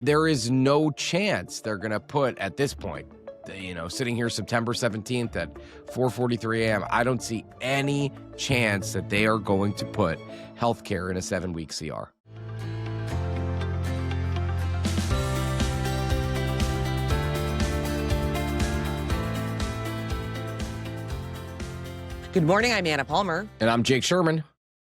There is no chance they're going to put, at this point, sitting here September 17th at 4:43 a.m., I don't see any chance that they are going to put healthcare in a 7-week CR. Good morning, I'm Anna Palmer. And I'm Jake Sherman.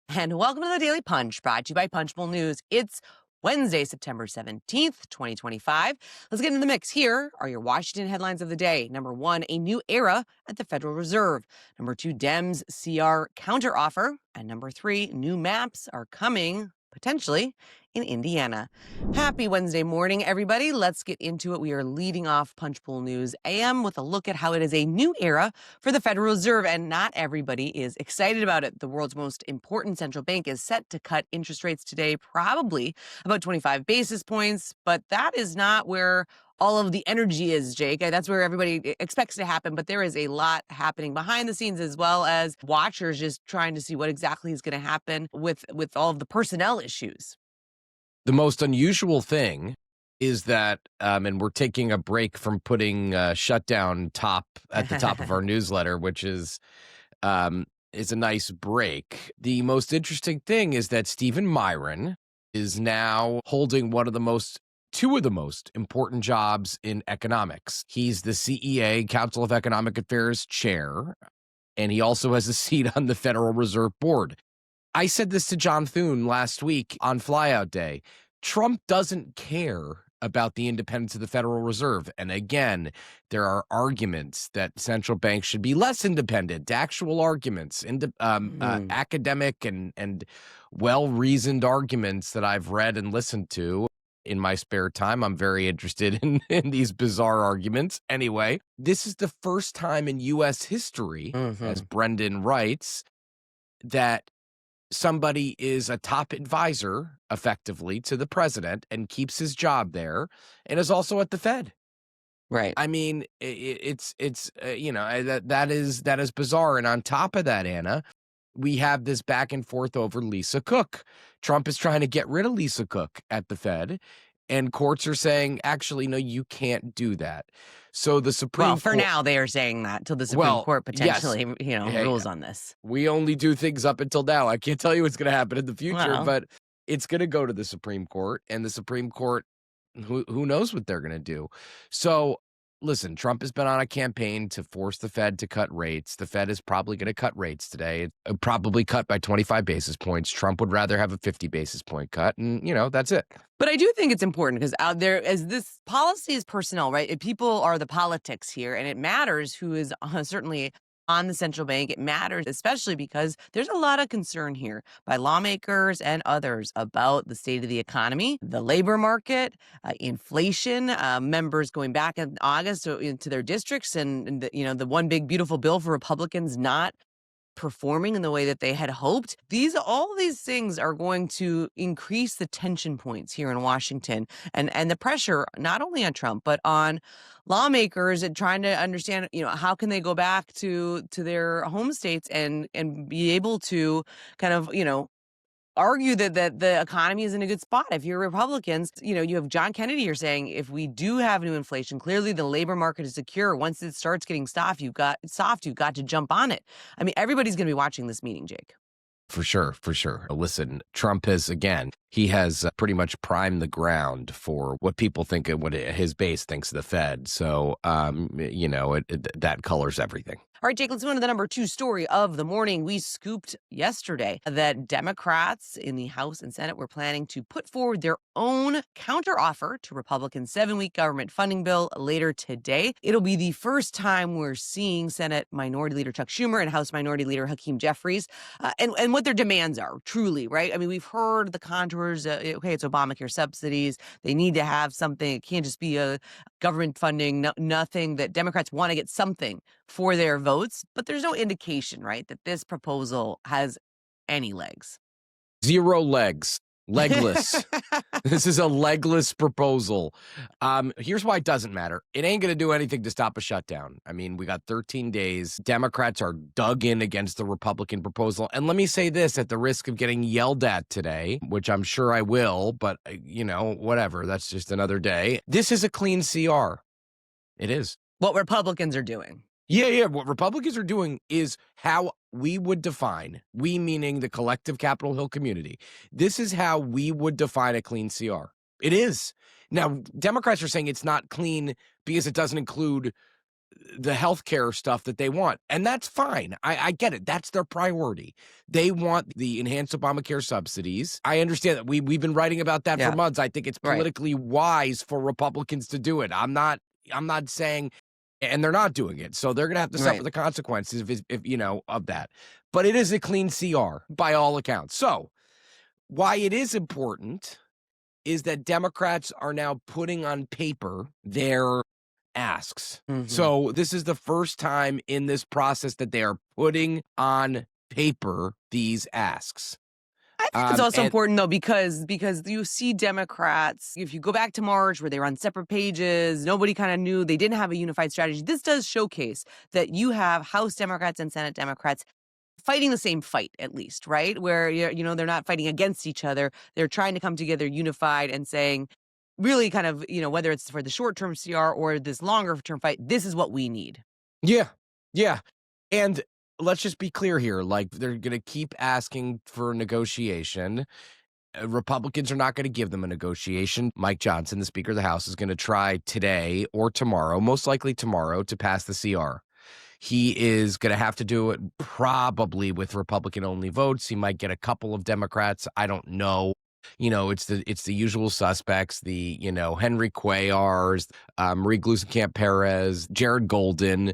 And welcome to the Daily Punch, brought to you by Punchbowl News. It's Wednesday, September 17th, 2025. Let's get into the mix. Here are your Washington headlines of the day. Number 1, a new era at the Federal Reserve. Number 2, Dems CR counteroffer. And number 3, new maps are coming, potentially, in Indiana. Happy Wednesday morning, everybody. Let's get into it. We are leading off Punchbowl News AM with a look at how it is a new era for the Federal Reserve, and not everybody is excited about it. The world's most important central bank is set to cut interest rates today, probably about 25 basis points, but that is not where all of the energy is, Jake. That's where everybody expects to happen, but there is a lot happening behind the scenes, as well as watchers just trying to see what exactly is going to happen with all of the personnel issues. The most unusual thing is that, and we're taking a break from putting shutdown at the top of our newsletter, which is a nice break. The most interesting thing is that Stephen Miran is now holding two of the most important jobs in economics. He's the CEA, Council of Economic Affairs chair, and he also has a seat on the Federal Reserve Board. I said this to John Thune last week on Flyout Day. Trump doesn't care about the independence of the Federal Reserve. And again, there are arguments that central banks should be less independent, actual arguments, academic and well-reasoned arguments that I've read and listened to in my spare time. I'm very interested in these bizarre arguments. Anyway, this is the first time in U.S. history, as Brendan writes, that somebody is a top advisor, effectively, to the president and keeps his job there and is also at the Fed. Right. I mean, that is bizarre. And on top of that, Anna, we have this back and forth over Lisa Cook. Trump is trying to get rid of Lisa Cook at the Fed, and courts are saying, actually, no, you can't do that. So the Supreme Court... Well, for now, they are saying that till the Supreme Court potentially, rules on this. We only do things up until now. I can't tell you what's going to happen in the future, but it's going to go to the Supreme Court, and the Supreme Court, who knows what they're going to do. So listen, Trump has been on a campaign to force the Fed to cut rates. The Fed is probably going to cut rates today, probably cut by 25 basis points. Trump would rather have a 50 basis point cut, and, that's it. But I do think it's important because out there, as this policy is personnel, right? People are the politics here, and it matters who is certainly on the central bank. It matters, especially because there's a lot of concern here by lawmakers and others about the state of the economy, the labor market, inflation, members going back in August into their districts, and the one big beautiful bill for Republicans not performing in the way that they had hoped. All these things are going to increase the tension points here in Washington and the pressure not only on Trump but on lawmakers and trying to understand, how can they go back to their home states and be able to kind of, argue that the economy is in a good spot. If you're Republicans, you have John Kennedy here saying, if we do have new inflation, clearly the labor market is secure. Once it starts getting soft, you've got to jump on it. I mean, everybody's going to be watching this meeting, Jake. For sure. Listen, Trump has pretty much primed the ground for what people think and what his base thinks of the Fed. So, that colors everything. All right, Jake, let's move on to the number 2 story of the morning. We scooped yesterday that Democrats in the House and Senate were planning to put forward their own counteroffer to Republicans' 7-week government funding bill later today. It'll be the first time we're seeing Senate Minority Leader Chuck Schumer and House Minority Leader Hakeem Jeffries and what their demands are, truly, right? I mean, we've heard the contours. Okay, it's Obamacare subsidies. They need to have something. It can't just be a government funding, nothing. That Democrats want to get something for their votes, but there's no indication, right, that this proposal has any legs. 0 legs. Legless. This is a legless proposal. Here's why it doesn't matter. It ain't going to do anything to stop a shutdown. I mean, we got 13 days. Democrats are dug in against the Republican proposal. And let me say this at the risk of getting yelled at today, which I'm sure I will, but, whatever. That's just another day. This is a clean CR. It is. What Republicans are doing. Yeah. What Republicans are doing is how we would define, we meaning the collective Capitol Hill community. This is how we would define a clean CR. It is. Now, Democrats are saying it's not clean because it doesn't include the healthcare stuff that they want. And that's fine. I get it. That's their priority. They want the enhanced Obamacare subsidies. I understand that we've been writing about that for months. I think it's politically wise for Republicans to do it. I'm not saying, and they're not doing it. So they're going to have to suffer the consequences of that. But it is a clean CR by all accounts. So why it is important is that Democrats are now putting on paper their asks. Mm-hmm. So this is the first time in this process that they are putting on paper these asks. I think it's also important, though, because you see Democrats, if you go back to March where they were on separate pages, nobody kind of knew, they didn't have a unified strategy. This does showcase that you have House Democrats and Senate Democrats fighting the same fight, at least, right? Where, they're not fighting against each other. They're trying to come together unified and saying, really kind of, whether it's for the short-term CR or this longer-term fight, this is what we need. Yeah. And let's just be clear here. Like, they're going to keep asking for a negotiation. Republicans are not going to give them a negotiation. Mike Johnson, the Speaker of the House, is going to try today or tomorrow, most likely tomorrow, to pass the CR. He is going to have to do it probably with Republican-only votes. He might get a couple of Democrats. I don't know. It's the usual suspects, the, Henry Cuellar's, Marie Gluesenkamp-Perez, Jared Golden.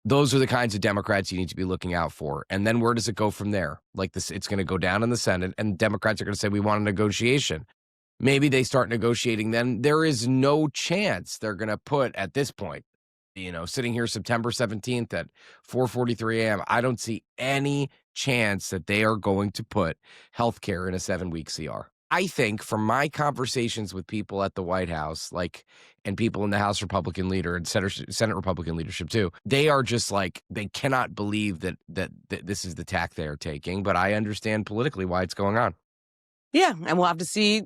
Those are the kinds of Democrats you need to be looking out for. And then where does it go from there? Like this, it's going to go down in the Senate, and Democrats are going to say, we want a negotiation. Maybe they start negotiating then. There is no chance they're going to put, at this point, sitting here September 17th at 4:43 a.m., I don't see any chance that they are going to put healthcare in a 7-week CR. I think from my conversations with people at the White House, and people in the House Republican leader and Senate Republican leadership too, they are just they cannot believe that this is the tack they are taking. But I understand politically why it's going on. Yeah, and we'll have to see.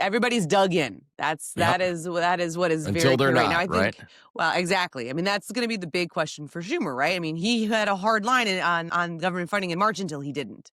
Everybody's dug in. That is what is until very they're clear not right now. I think, right? Well, exactly. I mean, that's going to be the big question for Schumer, right? I mean, he had a hard line on government funding in March until he didn't.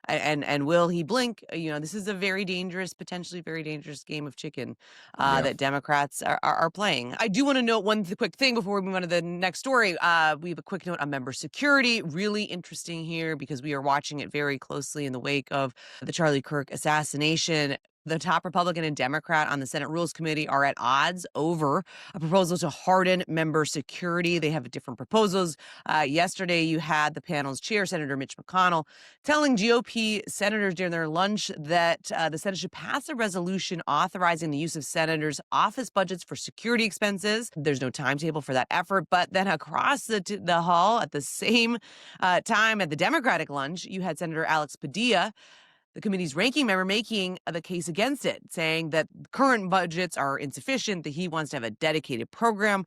And will he blink? This is a potentially very dangerous game of chicken that Democrats are playing. I do want to note one quick thing before we move on to the next story. We have a quick note on member security. Really interesting here because we are watching it very closely in the wake of the Charlie Kirk assassination. The top Republican and Democrat on the Senate Rules Committee are at odds over a proposal to harden member security. They have different proposals. Yesterday, you had the panel's chair, Senator Mitch McConnell, telling GOP senators during their lunch that the Senate should pass a resolution authorizing the use of senators' office budgets for security expenses. There's no timetable for that effort. But then across the hall at the same time at the Democratic lunch, you had Senator Alex Padilla, the committee's ranking member, making the case against it, saying that current budgets are insufficient, that he wants to have a dedicated program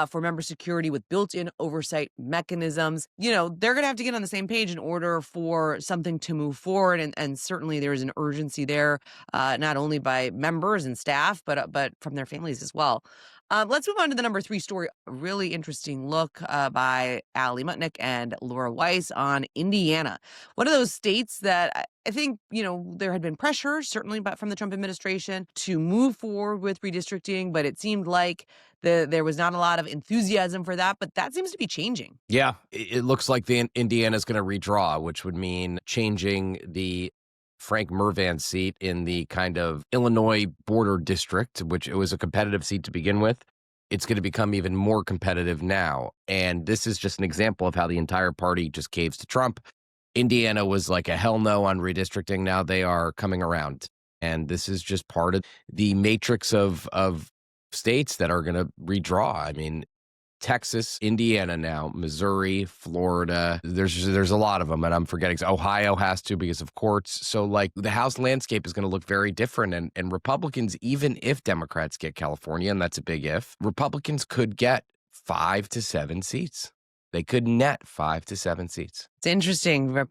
for member security with built-in oversight mechanisms. They're going to have to get on the same page in order for something to move forward. And certainly there is an urgency there, not only by members and staff, but from their families as well. Let's move on to the number 3 story. A really interesting look by Ali Mutnick and Laura Weiss on Indiana. One of those states that I think, there had been pressure, certainly from the Trump administration, to move forward with redistricting, but it seemed like there was not a lot of enthusiasm for that, but that seems to be changing. Yeah, it looks like Indiana is going to redraw, which would mean changing the Frank Mervan seat in the kind of Illinois border district, which it was a competitive seat to begin with. It's going to become even more competitive now. And this is just an example of how the entire party just caves to Trump. Indiana was like a hell no on redistricting. Now they are coming around. And this is just part of the matrix of states that are going to redraw. I mean, Texas, Indiana now, Missouri, Florida. There's a lot of them, and I'm forgetting. Ohio has to because of courts. So like the House landscape is going to look very different. And Republicans, even if Democrats get California, and that's a big if, Republicans could get 5 to 7 seats. They could net 5 to 7 seats. It's interesting.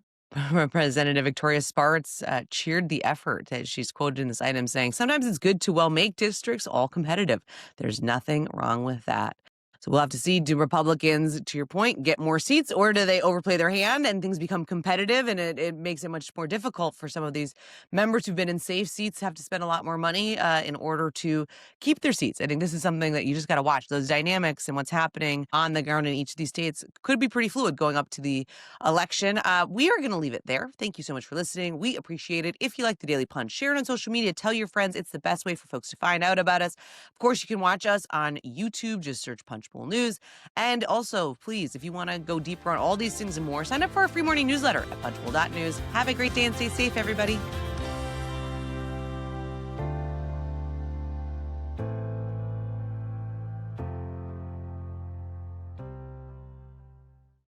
Representative Victoria Spartz cheered the effort. She's quoted in this item saying, "Sometimes it's good to make districts all competitive. There's nothing wrong with that." So we'll have to see, do Republicans, to your point, get more seats, or do they overplay their hand and things become competitive and it makes it much more difficult for some of these members who've been in safe seats, have to spend a lot more money in order to keep their seats. I think this is something that you just got to watch. Those dynamics and what's happening on the ground in each of these states could be pretty fluid going up to the election. We are going to leave it there. Thank you so much for listening. We appreciate it. If you like the Daily Punch, share it on social media. Tell your friends. It's the best way for folks to find out about us. Of course, you can watch us on YouTube. Just search Punchbowl News. And also, please, if you want to go deeper on all these things and more, sign up for our free morning newsletter at punchbowl.news. Have a great day and stay safe, everybody.